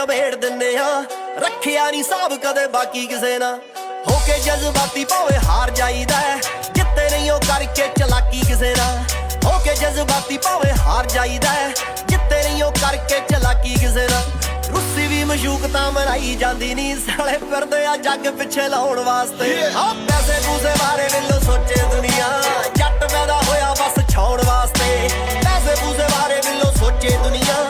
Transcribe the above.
ਨਵੇੜ ਦਿੰਨੇ ਆ। ਰੱਖਿਆ ਨਹੀਂ ਸਾਬ ਕਦੇ ਬਾਕੀ ਕਿਸੇ ਨਾ, ਹੋ ਕੇ ਜਜ਼ਬਾਤੀ ਭਾਵੇਂ ਹਾਰ ਜਾਈਦਾ। ਜਿੱਤੇ ਨਹੀਂ ਉਹ ਕਰਕੇ ਚਲਾਕੀ ਕਿਸੇ ਨਾਲ, ਹੋ ਕੇ ਜਜ਼ਬਾਤੀ ਭਾਵੇਂ ਹਾਰ ਜਾਈਦਾ। ਜਿੱਤੇ ਨਹੀਂ ਉਹ ਕਰਕੇ ਚਲਾਕੀ ਕਿਸੇ ਨਾਲ। ਰੁੱਸੀ ਵੀ ਮਸ਼ੂਕ ਤਾਂ ਮਨਾਈ ਜਾਂਦੀ ਨਹੀਂ, ਸਾਲੇ ਫਿਰਦੇ ਆ ਜੱਗ ਪਿੱਛੇ ਲਾਉਣ ਵਾਸਤੇ। ਆ ਪੈਸੇ ਪੂਸੇ ਬਾਰੇ ਵਿੱਲੋ ਸੋਚੇ ਦੁਨੀਆ, ਜੱਟ ਪੈਦਾ ਹੋਇਆ ਬਸ ਛਾਉਣ ਵਾਸਤੇ। ਪੈਸੇ ਪੂਸੇ ਬਾਰੇ ਵਿੱਲੋ ਸੋਚੇ ਦੁਨੀਆ,